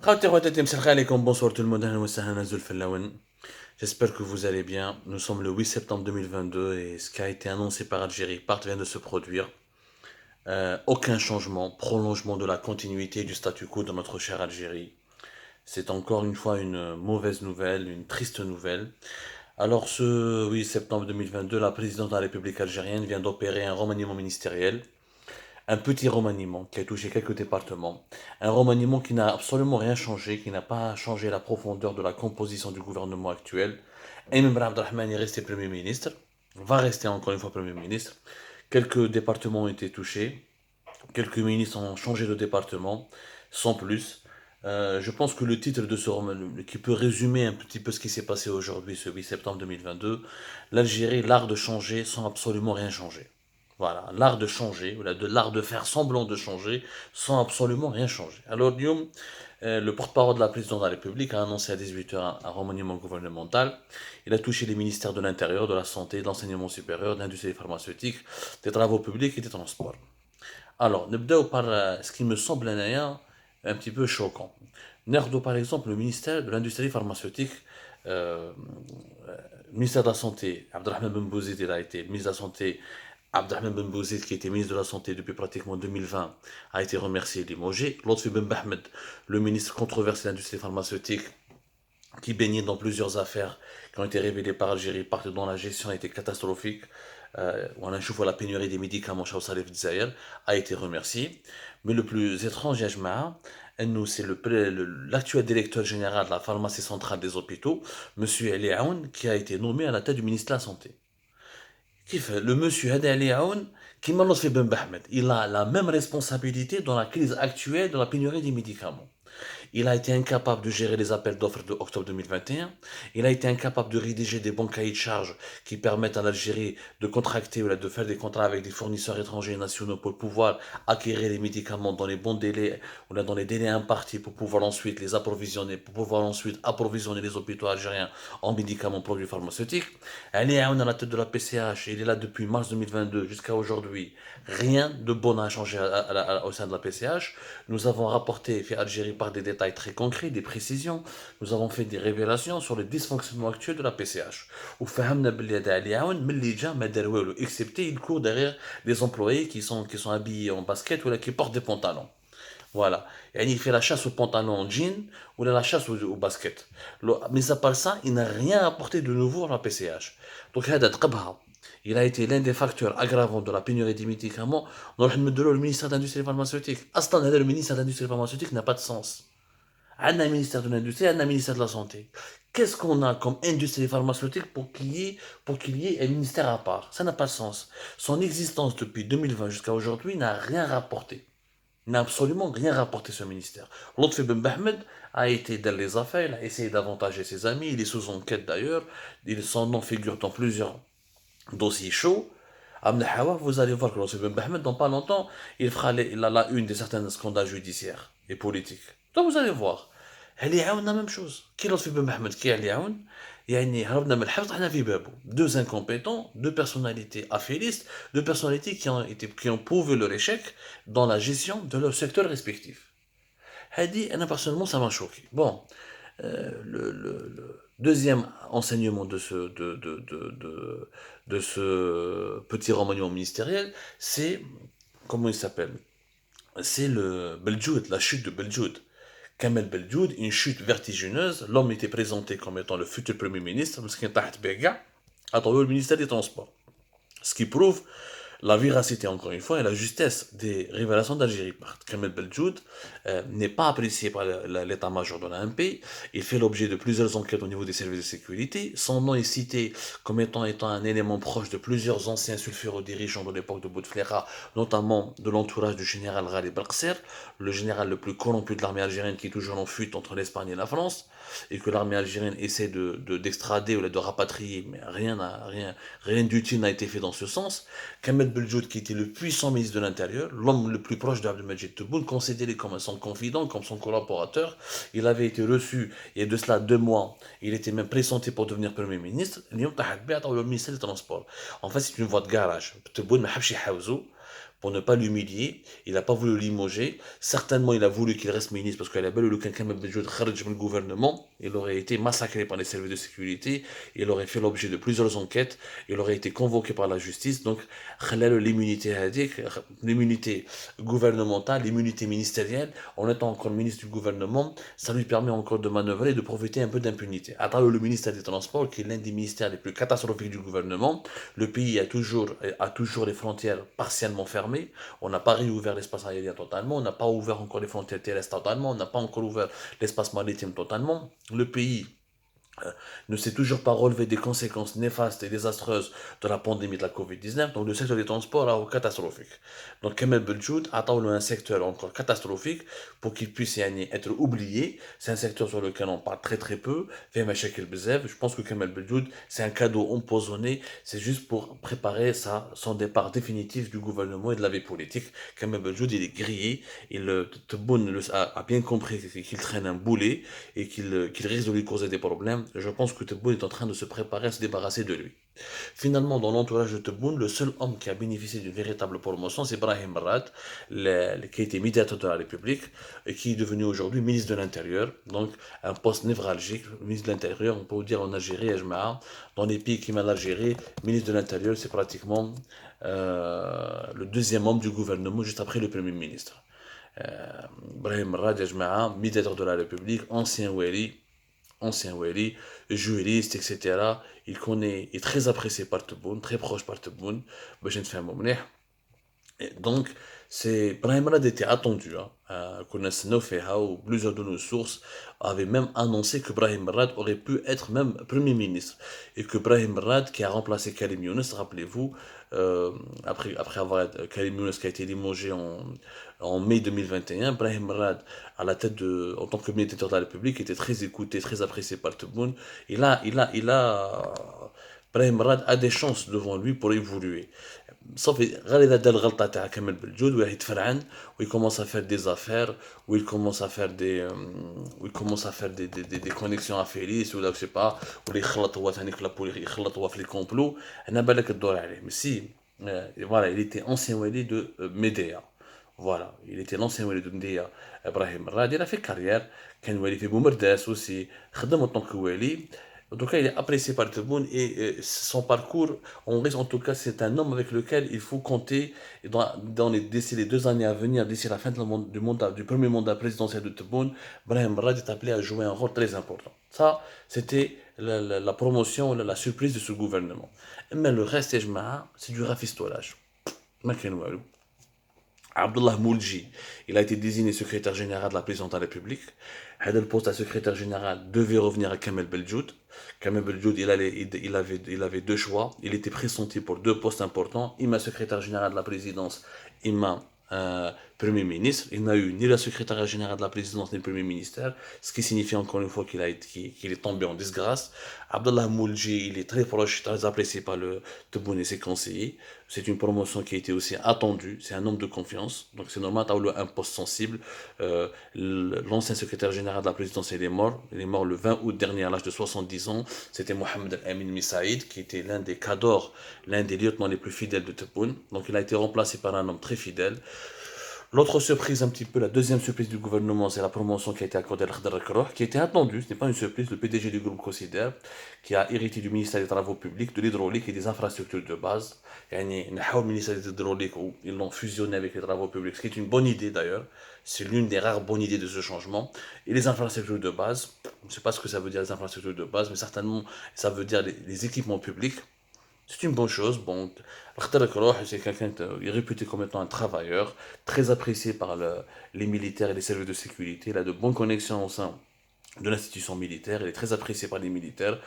Bonsoir tout le monde. J'espère que vous allez bien. Nous sommes le 8 septembre 2022 et ce qui a été annoncé par Algérie part vient de se produire. Aucun changement, prolongement de la continuité du statu quo dans notre chère Algérie. C'est encore une fois une mauvaise nouvelle, une triste nouvelle. Alors ce 8 septembre 2022, la présidente de la République algérienne vient d'opérer un remaniement ministériel. Un petit remaniement qui a touché quelques départements. Un remaniement qui n'a absolument rien changé, qui n'a pas changé la profondeur de la composition du gouvernement actuel. Emine Abdelrahman est resté Premier ministre, va rester encore une fois Premier ministre. Quelques départements ont été touchés, quelques ministres ont changé de département, sans plus. Je pense que le titre de ce roman, qui peut résumer un petit peu ce qui s'est passé aujourd'hui, ce 8 septembre 2022, l'Algérie, l'art de changer sans absolument rien changer. Voilà, l'art de changer, voilà, de l'art de faire semblant de changer sans absolument rien changer. Alors, Guillaume, le porte-parole de la présidence de la République a annoncé à 18 heures un remaniement gouvernemental. Il a touché les ministères de l'Intérieur, de la Santé, de l'Enseignement supérieur, de l'Industrie pharmaceutique, des Travaux publics et des Transports. Alors, نبداو par ce qui me semble un petit peu choquant. Nerdo, par exemple, le ministère de l'Industrie pharmaceutique, euh, ministère de la Santé, Abdelrahman Ben Bouzid, il a été ministre de la Santé. Abdelrahman Ben Bouzid, qui était ministre de la Santé depuis pratiquement 2020, a été remercié et limogé. Lotfi Ben Bahmed, le ministre controversé de l'industrie pharmaceutique, qui baignait dans plusieurs affaires qui ont été révélées par Algérie, parce dont la gestion a été catastrophique, on a chauffé la pénurie des médicaments chez Salif Dzaïr, a été remercié. Mais le plus étrange, Yajma'a, c'est l'actuel directeur général de la pharmacie centrale des hôpitaux, M. Ali Aoun, qui a été nommé à la tête du ministère de la Santé. Qui fait le monsieur Hadi Ali Aoun, qui m'a fait Ben Bahmed. Il a la même responsabilité dans la crise actuelle de la pénurie des médicaments. Il a été incapable de gérer les appels d'offres de octobre 2021. Il a été incapable de rédiger des bons cahiers de charges qui permettent à l'Algérie de contracter ou de faire des contrats avec des fournisseurs étrangers et nationaux pour pouvoir acquérir les médicaments dans les bons délais ou dans les délais impartis pour pouvoir ensuite les approvisionner, pour pouvoir ensuite approvisionner les hôpitaux algériens en médicaments produits pharmaceutiques. Ali Aoun à la tête de la PCH, il est là depuis mars 2022 jusqu'à aujourd'hui. Rien de bon à changer au sein de la PCH. Nous avons rapporté, fait Algérie par des détails très concrets, des précisions. Nous avons fait des révélations sur le dysfonctionnement actuel de la PCH. Ou fahamna billi hada Ali Aoun, milli ja ma dar walou, excepté il court derrière des employés qui sont habillés en basket ou là, qui portent des pantalons. Voilà. Et il fait la chasse aux pantalons en jean ou la chasse au basket. Mais à part ça, il n'a rien apporté de nouveau à la PCH. Donc, il a été l'un des facteurs aggravants de la pénurie des médicaments dans le ministère de l'Industrie pharmaceutique. Aslan, le ministère de l'Industrie pharmaceutique n'a pas de sens. On a un ministère de l'Industrie, on a un ministère de la Santé. Qu'est-ce qu'on a comme industrie pharmaceutique pour qu'il y ait un ministère à part? Ça n'a pas de sens. Son existence depuis 2020 jusqu'à aujourd'hui n'a rien rapporté. Il n'a absolument rien rapporté ce ministère. Lotfi Ben Bahmed a été dans les affaires, il a essayé d'avantager ses amis, il est sous enquête d'ailleurs, son nom figure dans plusieurs dossiers chauds. Amna Hawa, vous allez voir que Lotfi Ben Bahmed, dans pas longtemps, il fera la une de certains scandales judiciaires et politiques. Donc vous allez voir. Ali Aoun, la même chose. Qui Lotfi Ben Bahmed, qui est Ali Aoun, يعني هربنا من الحبس طحنا في بابه. Deux incompétents, deux personnalités affairistes, deux personnalités qui ont prouvé leur échec dans la gestion de leur secteur respectif. Hadi, personnellement, ça m'a choqué. Bon, le deuxième enseignement de ce petit remaniement ministériel, c'est, comment il s'appelle? C'est le Beljoud, la chute de Beljoud. Kamel Beljoud, une chute vertigineuse. L'homme était présenté comme étant le futur Premier ministre, parce qu'il est à travers le ministère des Transports. Ce qui prouve la véracité, encore une fois, et la justesse des révélations d'Algérie. Kamel Beljoud n'est pas apprécié par l'état-major de l'AMP. Il fait l'objet de plusieurs enquêtes au niveau des services de sécurité. Son nom est cité comme étant un élément proche de plusieurs anciens sulfuro-dirigeants de l'époque de Bouteflika, notamment de l'entourage du général Ghalib Balkser, le général le plus corrompu de l'armée algérienne qui est toujours en fuite entre l'Espagne et la France, et que l'armée algérienne essaie d'extrader ou de rapatrier, mais rien d'utile n'a été fait dans ce sens. Kamel Beljoud, qui était le puissant ministre de l'Intérieur, l'homme le plus proche d'Abdelmajid Tebboune, considéré comme son confident, comme son collaborateur, il avait été reçu il y a de cela 2 mois, il était même pressenti pour devenir Premier ministre, le ministère des Transports. En fait, c'est une voie de garage. Tebboune m'a habchi haouzou pour ne pas l'humilier. Il n'a pas voulu limoger. Certainement, il a voulu qu'il reste ministre parce qu'il a bel quelqu'un le gouvernement. Il aurait été massacré par les services de sécurité. Il aurait fait l'objet de plusieurs enquêtes. Il aurait été convoqué par la justice. Donc, l'immunité gouvernementale, l'immunité ministérielle, en étant encore ministre du gouvernement, ça lui permet encore de manœuvrer et de profiter un peu d'impunité. À travers le ministère des Transports, qui est l'un des ministères les plus catastrophiques du gouvernement, le pays a toujours les frontières partiellement fermées. On n'a pas réouvert l'espace aérien totalement, on n'a pas ouvert encore les frontières terrestres totalement, on n'a pas encore ouvert l'espace maritime totalement. Le pays ne s'est toujours pas relevé des conséquences néfastes et désastreuses de la pandémie de la Covid-19, donc le secteur des transports est catastrophique. Donc Kamel Beljoud attend un secteur encore catastrophique pour qu'il puisse être oublié. C'est un secteur sur lequel on parle très très peu. Je pense que Kamel Beljoud, c'est un cadeau empoisonné, c'est juste pour préparer son départ définitif du gouvernement et de la vie politique. Kamel Beljoud, il est grillé, Tebboune a bien compris qu'il traîne un boulet et qu'il risque de lui causer des problèmes. Je pense que Tebboune est en train de se préparer à se débarrasser de lui. Finalement, dans l'entourage de Tebboune, le seul homme qui a bénéficié d'une véritable promotion, c'est Brahim Rad, qui a été médiateur de la République et qui est devenu aujourd'hui ministre de l'Intérieur. Donc, un poste névralgique, ministre de l'Intérieur, on peut dire en Algérie, dans les pays qui mènent l'Algérie, ministre de l'Intérieur, c'est pratiquement le deuxième homme du gouvernement, juste après le Premier ministre. Brahim Rad, médiateur de la République, ancien Wali, juriste, etc. Il est très apprécié par Tebboune, très proche par Tebboune. Donc, Brahim Rad était attendu. Plusieurs de nos sources avaient même annoncé que Brahim Rad aurait pu être même Premier ministre. Et que Brahim Rad, qui a remplacé Karim Younes, rappelez-vous, après avoir Karim Younes qui a été limogé en mai 2021, Brahim Rad, en tant que médiateur de la République, était très écouté, très apprécié par Tebboune. Brahim Rad a des chances devant lui pour évoluer. صافي غير اذا دار الغلطه تاع كامل بالجود ويروح يتفرعن ويكومونس ا فير دي زافير ويكومونس ا فير دي ويكومونس ا فير دي كونيكسيون افيريس ولا سي با ولا يخلط هو ثاني في لابولي يخلط هو في لي كومبلو هنا بالك الدور عليه مي voilà il était ancien wali de Médéa. Voilà, il était l'ancien wali de Médéa. Ibrahim Rad, il a fait carrière, كان والي في بومرداس aussi, خدم en tant que wali. En tout cas, il est apprécié par Tebboune et son parcours, en tout cas, c'est un homme avec lequel il faut compter d'ici les 2 années à venir, d'ici la fin du premier mandat présidentiel de Tebboune. Brahim Rad est appelé à jouer un rôle très important. Ça, c'était la promotion, la surprise de ce gouvernement. Mais le reste, c'est du rafistolage. Abdullah Moulji, il a été désigné secrétaire général de la présidence de la République. Le poste de secrétaire général devait revenir à Kamel Beljoud. Kamel Beljoud, il avait deux choix. Il était pressenti pour deux postes importants. Imma secrétaire général de la présidence, imma Premier ministre. Il n'a eu ni la secrétaire générale de la présidence ni le Premier ministère, ce qui signifie encore une fois qu'il est tombé en disgrâce. Abdullah Moulji, il est très proche, très apprécié par le Tebboune et ses conseillers. C'est une promotion qui a été aussi attendue. C'est un homme de confiance. Donc c'est normal d'avoir un poste sensible. L'ancien secrétaire général de la présidence, il est mort. Il est mort le 20 août dernier à l'âge de 70 ans. C'était Mohamed Al-Amin Missaïd, qui était l'un des cadors, l'un des lieutenants les plus fidèles de Tebboune. Donc il a été remplacé par un homme très fidèle. L'autre surprise, un petit peu, la deuxième surprise du gouvernement, c'est la promotion qui a été accordée à Al-Khadr Al-Kroh, qui était attendue, ce n'est pas une surprise, le PDG du groupe Considère, qui a hérité du ministère des Travaux Publics, de l'hydraulique et des infrastructures de base. Le ministère des Hydrauliques, ils l'ont fusionné avec les Travaux Publics, ce qui est une bonne idée d'ailleurs. C'est l'une des rares bonnes idées de ce changement. Et les infrastructures de base, je ne sais pas ce que ça veut dire les infrastructures de base, mais certainement ça veut dire les équipements publics. C'est une bonne chose. Bon, Khader Kroh, c'est quelqu'un qui est réputé comme étant un travailleur, très apprécié par les militaires et les services de sécurité. Il a de bonnes connexions au sein de l'institution militaire. Il est très apprécié par les militaires.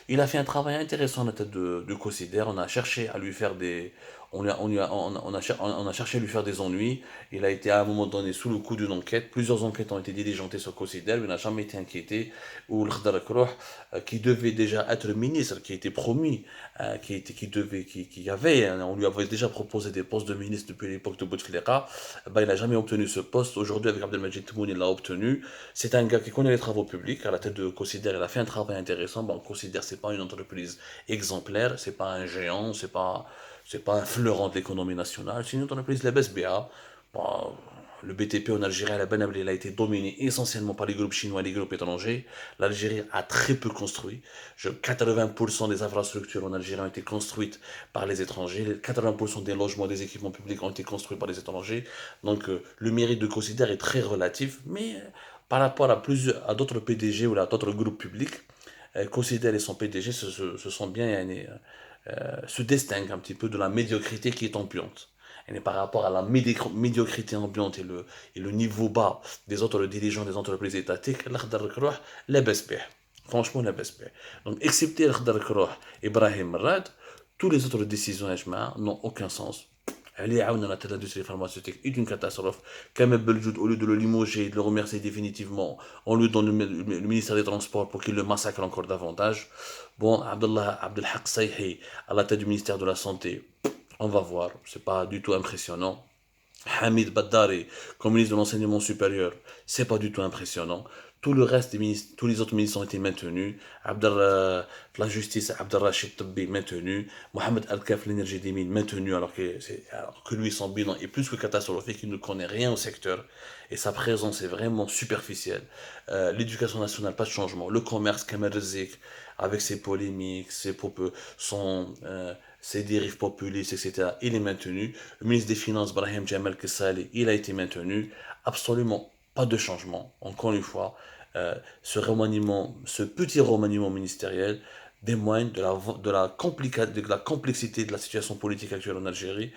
Il a fait un travail intéressant à la tête de Cosider. On a cherché à lui faire des, on a cherché à lui faire des ennuis. Il a été à un moment donné sous le coup d'une enquête. Plusieurs enquêtes ont été diligentées sur Cosider, mais il n'a jamais été inquiété. Ou le Khader Kroh, qui devait déjà être ministre, qui a été promu, on lui avait déjà proposé des postes de ministre depuis l'époque de Bouteflika. Il n'a jamais obtenu ce poste. Aujourd'hui, avec Abdelmajid Tebboune, il l'a obtenu. C'est un gars qui connaît les travaux publics. À la tête de Cosider, il a fait un travail intéressant. Cosider, c'est pas une entreprise exemplaire, c'est pas un géant, c'est pas un fleurant de l'économie nationale, c'est une entreprise la BSBA. Bon, le BTP en Algérie, à la Ben Ablil, a été dominé essentiellement par les groupes chinois et les groupes étrangers. L'Algérie a très peu construit. 80% des infrastructures en Algérie ont été construites par les étrangers. 80% des logements, des équipements publics ont été construits par les étrangers. Donc le mérite de considérer est très relatif, mais par rapport à d'autres PDG ou à d'autres groupes publics, considère et son PDG se sont bien se distingue un petit peu de la médiocrité qui est ambiante. Et par rapport à la médiocrité ambiante et le niveau bas des autres dirigeants des entreprises étatiques, la baisse. Franchement, la baisse. Donc, excepté Ibrahim Rad, toutes les autres décisions n'ont aucun sens. Elle est à l'industrie pharmaceutique est une catastrophe. Kamel Beljoud, au lieu de le limoger et de le remercier définitivement, on lui donne le ministère des Transports pour qu'il le massacre encore davantage. Bon, Abdelhak Sayhi, à la tête du ministère de la Santé, on va voir, c'est pas du tout impressionnant. Hamid Baddari, comme ministre de l'Enseignement supérieur, c'est pas du tout impressionnant. Tout le reste des ministres, tous les autres ministres ont été maintenus. La justice, Abdelrachid Tabbi maintenu. Mohamed Al-Kaf, l'énergie des mines, maintenu, alors que lui, son bilan est plus que catastrophique. Il ne connaît rien au secteur. Et sa présence est vraiment superficielle. L'éducation nationale, pas de changement. Le commerce, Kamal Rezik, avec ses polémiques, ses dérives populistes, etc., il est maintenu. Le ministre des Finances, Brahim Jamal Kessali, il a été maintenu. Absolument pas de changement. Encore une fois, ce petit remaniement ministériel témoigne de la complexité de la situation politique actuelle en Algérie.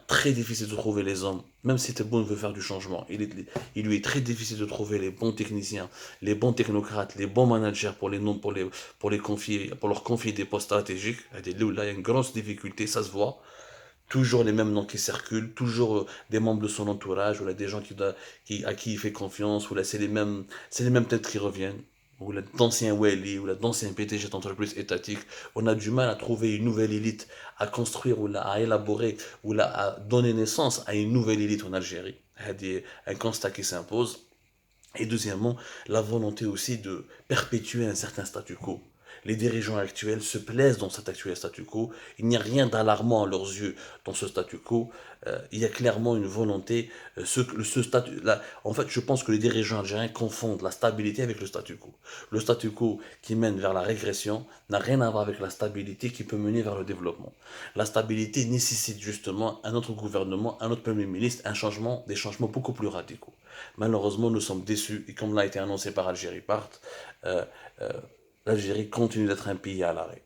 Très difficile de trouver les hommes, même si Tebboune veut faire du changement. Il lui est très difficile de trouver les bons techniciens, les bons technocrates, les bons managers pour leur confier des postes stratégiques. Là, il y a une grosse difficulté, ça se voit. Toujours les mêmes noms qui circulent, toujours des membres de son entourage, ou là, des gens à qui il fait confiance, ou là c'est les mêmes têtes qui reviennent, ou là d'anciens Wali, ou là d'anciens PDG d'entreprises étatiques. On a du mal à trouver une nouvelle élite, à construire, ou là à élaborer, ou là à donner naissance à une nouvelle élite en Algérie. C'est un constat qui s'impose. Et deuxièmement, la volonté aussi de perpétuer un certain statu quo. Les dirigeants actuels se plaisent dans cet actuel statu quo. Il n'y a rien d'alarmant à leurs yeux dans ce statu quo. Il y a clairement une volonté. En fait, je pense que les dirigeants algériens confondent la stabilité avec le statu quo. Le statu quo qui mène vers la régression n'a rien à voir avec la stabilité qui peut mener vers le développement. La stabilité nécessite justement un autre gouvernement, un autre Premier ministre, des changements beaucoup plus radicaux. Malheureusement, nous sommes déçus et comme l'a été annoncé par Algérie Part, euh, euh, l'Algérie continue d'être un pays à l'arrêt.